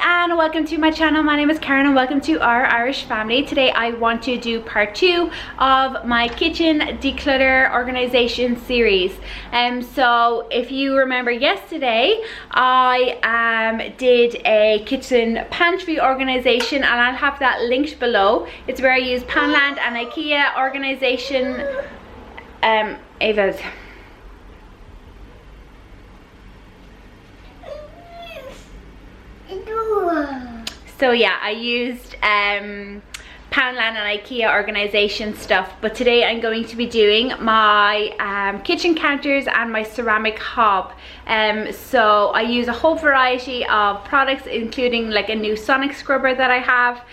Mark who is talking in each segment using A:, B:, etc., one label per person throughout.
A: and welcome to my channel. My name is Karen and welcome to our Irish family. Today I want to do part 2 of my kitchen declutter organization series. So if you remember yesterday, I did a kitchen pantry organization and I'll have that linked below. It's where I use Poundland and IKEA organization. Ava's. So yeah, I used Poundland and IKEA organization stuff, but today I'm going to be doing my kitchen counters and my ceramic hob. So I use a whole variety of products, including like a new sonic scrubber that I have.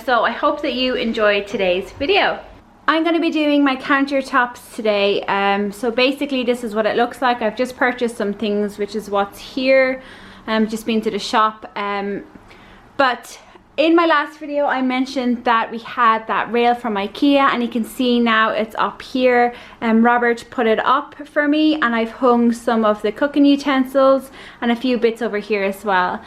A: So I hope that you enjoy today's video. I'm going to be doing my countertops today. So basically this is what it looks like. I've just purchased some things, which is what's here. Just been to the shop. But in my last video I mentioned that we had that rail from IKEA, and you can see now it's up here. Robert put it up for me, and I've hung some of the cooking utensils and a few bits over here as well.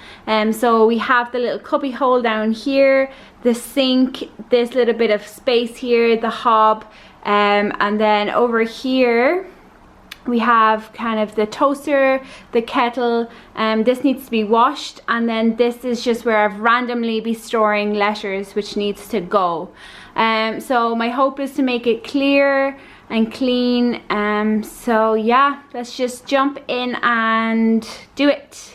A: So we have the little cubby hole down here, the sink, this little bit of space here, the hob, and then over here we have kind of the toaster, the kettle. This needs to be washed, and then this is just where I've randomly be storing letters which needs to go. So my hope is to make it clear and clean. So yeah, let's just jump in and do it.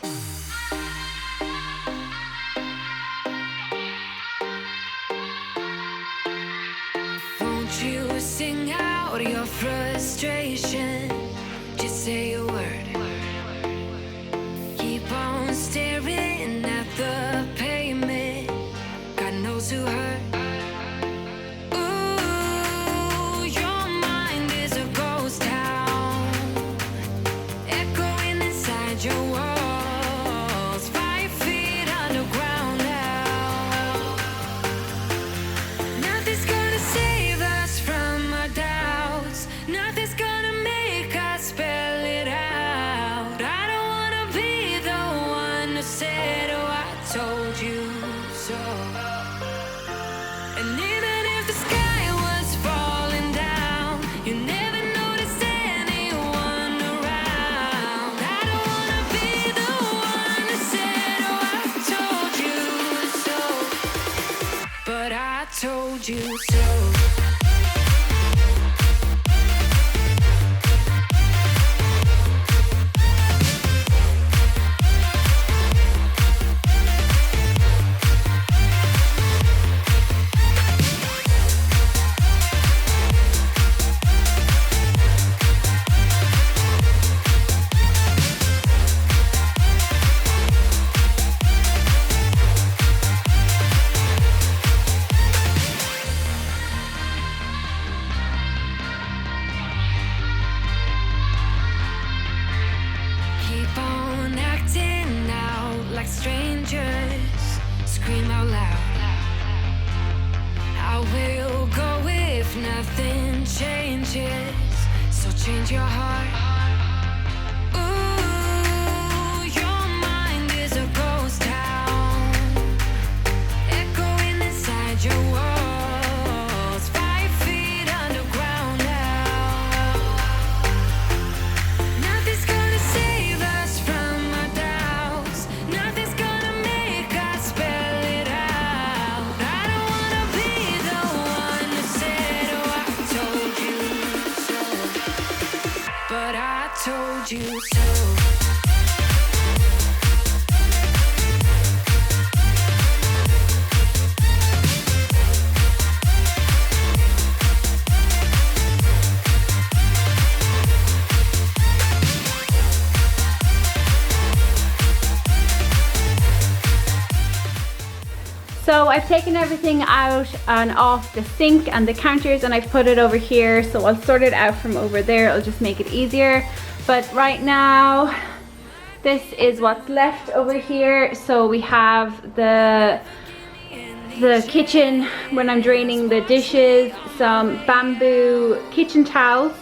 B: Won't you sing out your frustration? Just say a word. Keep on staring at the pavement. God knows who hurt. Ooh, your mind is a ghost town, echoing inside your walls. 5 feet underground now. Nothing's gonna save us from our doubts. Nothing's gonna make us spell it out. I don't wanna be the one who said, oh, I told you so. And even if the sky was falling down, you never noticed anyone around. I don't wanna be the one who said, oh, I told you so. But I told you so. Keep on acting out like strangers. Scream out loud. I will go if nothing changes. So change your heart. Ooh, your mind is a ghost town, echoing inside your walls. 5 feet underground now. Nothing's gonna save us from our doubts. Nothing's gonna make us spell it out. I don't wanna be the one who said, oh, I told you so. But I told you so.
A: So I've taken everything out and off the sink and the counters, and I've put it over here, so I'll sort it out from over there. It'll just make it easier. But right now this is what's left over here. So we have the kitchen when I'm draining the dishes, some bamboo kitchen towels,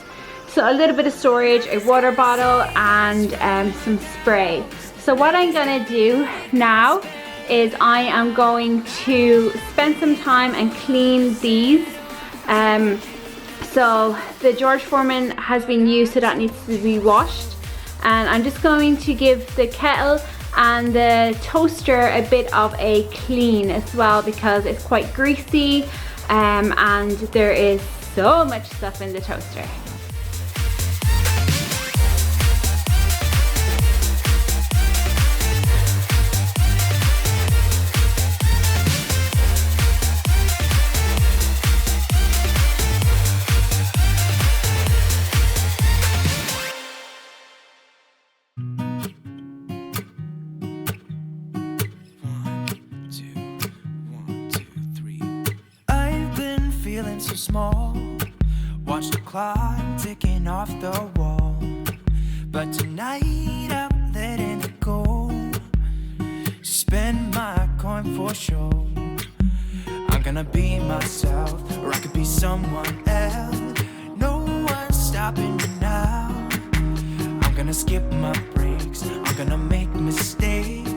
A: so a little bit of storage, a water bottle, and some spray. So what I'm gonna do now is I am going to spend some time and clean these. So the George Foreman has been used, so that needs to be washed. And I'm just going to give the kettle and the toaster a bit of a clean as well, because it's quite greasy and there is so much stuff in the toaster.
C: So small, watch the clock ticking off the wall. But tonight I'm letting it go. Spend my coin for sure. I'm gonna be myself, or I could be someone else. No one's stopping me now. I'm gonna skip my breaks, I'm gonna make mistakes.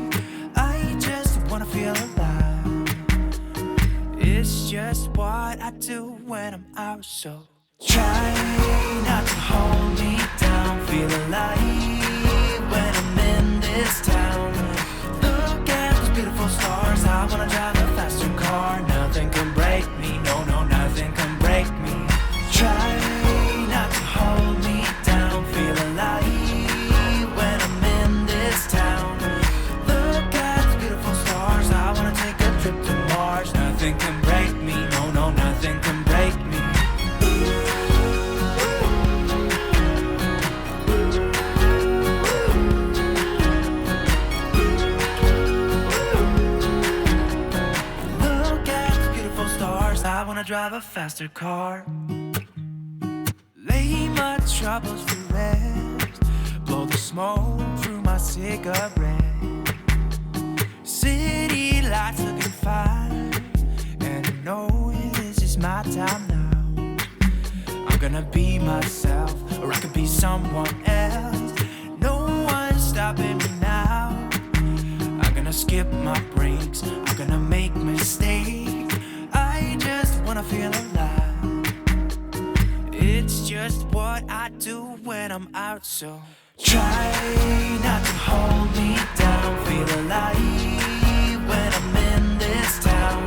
C: I just wanna feel alive. It's just what I do when I'm out, so try not to hold me down. Feel alive when I'm in this town. Look at those beautiful stars. I wanna drive a faster car. Nothing can break me, no, no, nothing can break me. Try not to hold me down. Feel alive when I'm in this town. Look at those beautiful stars. I wanna take a trip to Mars. Nothing can break me, no, no, nothing can break me. Look at the beautiful stars. I wanna drive a faster car. Lay my troubles to rest. Blow the smoke through my cigarette. City lights looking fine, and I know this is my time now. I'm gonna be myself, or I could be someone else. No one's stopping me now. I'm gonna skip my breaks, I'm gonna make mistakes. I just wanna feel alive. It's just what I do when I'm out, so try not to hold me down. Feel alive when I'm in this town.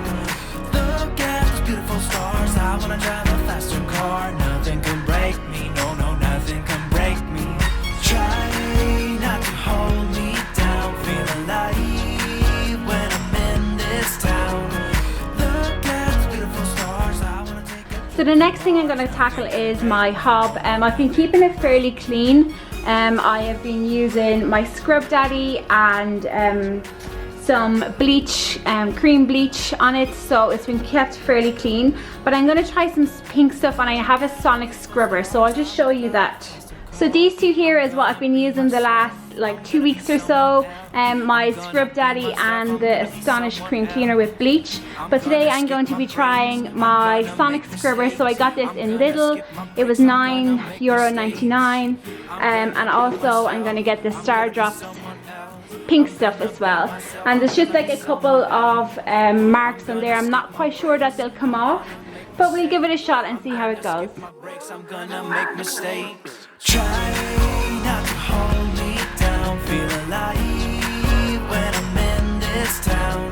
C: Look at those beautiful stars. I wanna drive a faster car. Nothing can break me, no, no, nothing can break me. Try not to hold me down. Feel alive when I'm in this town. Look at those beautiful stars. I wanna take a...
A: So the next thing I'm going to tackle is my hob. I've been keeping it fairly clean. I have been using my Scrub Daddy and some bleach, cream bleach on it, so it's been kept fairly clean. But I'm going to try some pink stuff, and I have a sonic scrubber, so I'll just show you that. So these two here is what I've been using the last like 2 weeks or so. My Scrub Daddy and the Astonish Cream Cleaner with bleach. But today I'm going to be trying my sonic scrubber. So I got this in Lidl. It was €9.99. And also I'm going to get the Star Drops pink stuff as well. And there's just like a couple of marks on there. I'm not quite sure that they'll come off, but we'll give it a shot and see how it goes.
C: I'm gonna make mistakes. Try not to hold me down. Feel alive when I'm in this town.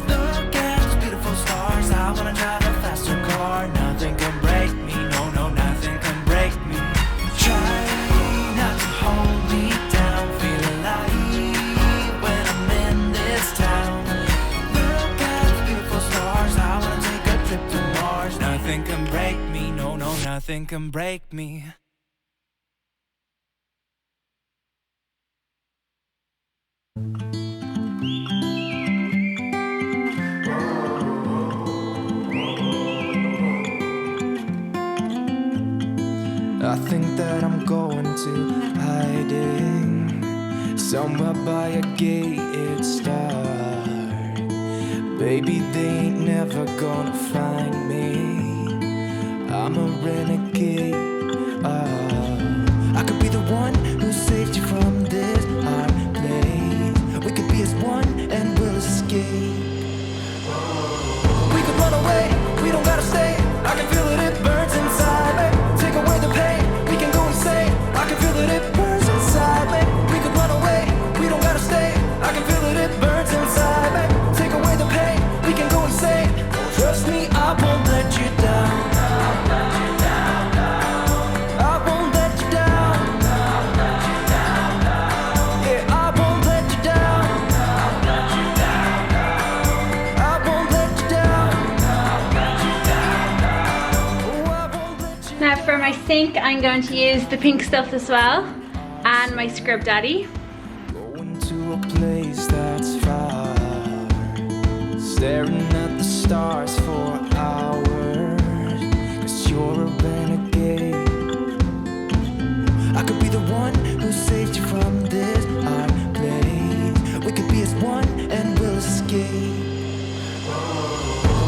C: Look at those beautiful stars. I wanna drive a faster car. Nothing can break me, no, no, nothing can break me. Try not to hold me down. Feel alive when I'm in this town. Look at those beautiful stars. I wanna take a trip to Mars. Nothing can break me, no, no, nothing can break me. I think that I'm going to hiding somewhere by a gated star. Baby, they ain't never gonna find me. I'm a renegade. I could be the one who saved you from this hard place. We could be as one and we'll escape.
A: sink, I'm going to use the pink stuff as well, and my Scrub Daddy.
C: Going to a place that's far, staring at the stars for hours, 'cause you're a renegade. I could be the one who saved you from this hard place. We could be as one and we'll escape.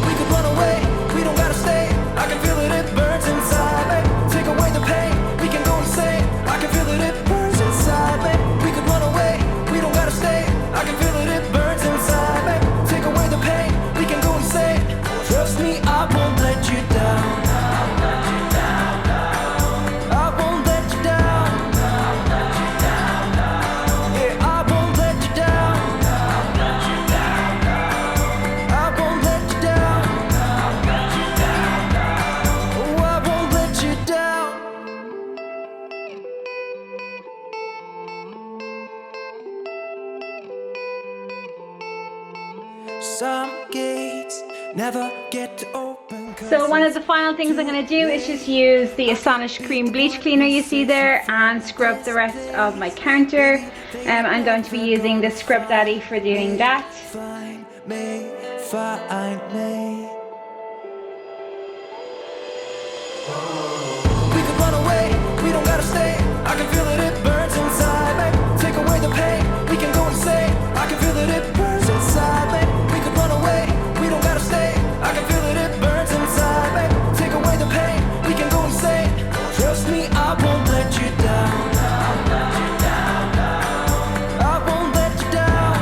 C: We could run away, we don't gotta stay. I can feel it, it burns inside me. Take away the pain, we can go insane. I can feel it, it burns inside me. We could run away, we don't gotta stay. I can feel it, it burns inside me. Take away the pain, we can go insane. Trust me, I won't let you down. I won't let you down. Yeah, I won't let you down. I won't let you down. Oh, I won't let you down. Some gates never get to open.
A: So one of the final things I'm going to do is just use the Astonish Cream Bleach Cleaner you see there and scrub the rest of my counter. I'm going to be using the Scrub Daddy for doing that.
C: Find me, find me. We could run away, we don't gotta stay. I can feel it, it burns inside me. Take away the pain, we can go insane. I can feel it, it burns inside me. We could run away, we don't gotta stay. I can feel it, it burns inside me. Take away the pain, we can go insane. Trust me, I won't let you down. I won't let you down.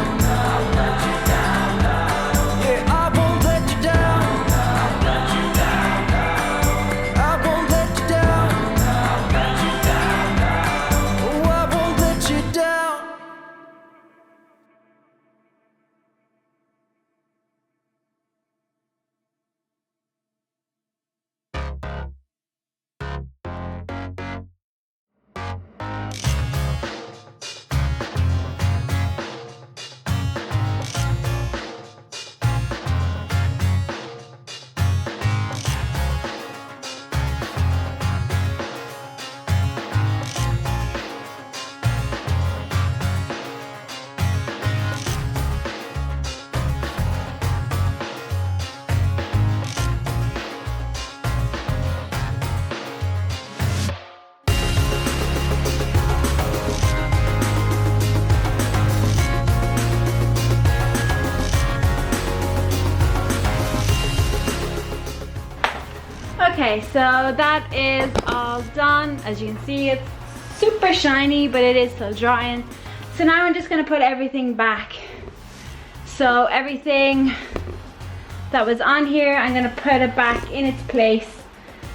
C: Yeah, I won't let you down. I won't let you down. Oh, I won't let you down.
A: Okay, so that is all done. As you can see, it's super shiny, but it is still drying. So now I'm just gonna put everything back. So everything that was on here, I'm gonna put it back in its place,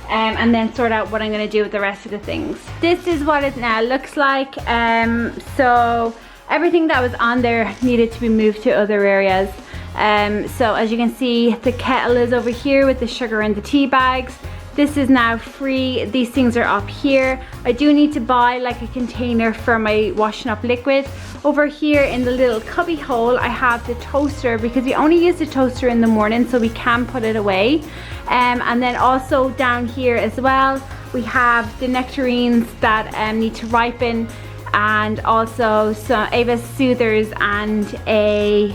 A: and then sort out what I'm gonna do with the rest of the things. This is what it now looks like. So everything that was on there needed to be moved to other areas. So as you can see, the kettle is over here with the sugar and the tea bags. This is now free. These things are up here. I do need to buy like a container for my washing up liquid. Over here in the little cubby hole, I have the toaster because we only use the toaster in the morning, so we can put it away. And then also down here as well, we have the nectarines that need to ripen, and also some Ava's Soothers and a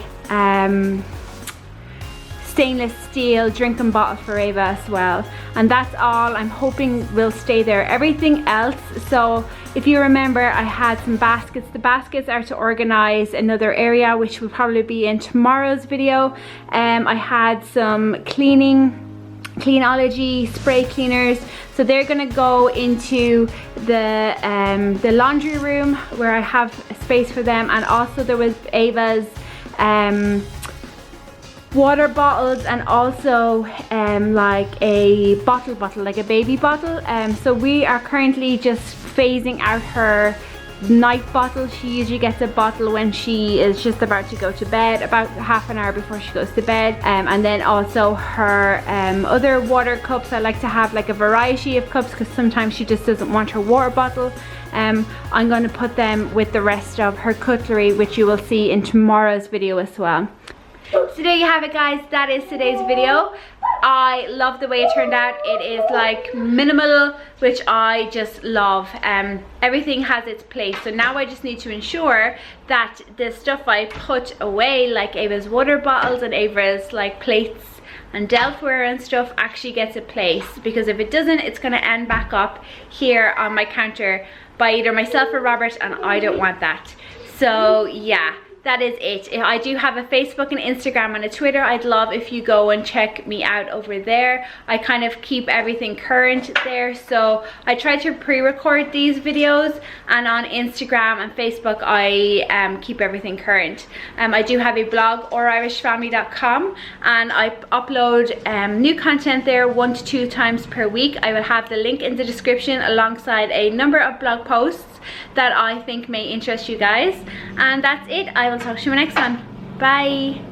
A: stainless steel drinking bottle for Ava as well. And that's all I'm hoping will stay there. Everything else, so if you remember, I had some baskets. The baskets are to organize another area, which will probably be in tomorrow's video. I had some Cleanology spray cleaners, so they're gonna go into the laundry room where I have a space for them. And also there was Ava's water bottles, and also like a bottle, like a baby bottle. So we are currently just phasing out her night bottle. She usually gets a bottle when she is just about to go to bed, about half an hour before she goes to bed. And then also her other water cups. I like to have like a variety of cups because sometimes she just doesn't want her water bottle. I'm going to put them with the rest of her cutlery, which you will see in tomorrow's video as well. So there you have it, guys. That is today's video. I love the way it turned out. It is like minimal, which I just love. Everything has its place. So now I just need to ensure that the stuff I put away, like Ava's water bottles and Ava's like plates and delfware and stuff, actually gets a place, because if it doesn't, it's going to end back up here on my counter by either myself or Robert, and I don't want that. So yeah, that is it. I do have a Facebook and Instagram and a Twitter. I'd love if you go and check me out over there. I kind of keep everything current there, so I try to pre-record these videos, and on Instagram and Facebook I keep everything current. I do have a blog, oririshfamily.com, and I upload new content there 1 to 2 times per week. I will have the link in the description alongside a number of blog posts that I think may interest you guys. And that's it. I will talk to you in the next one. Bye.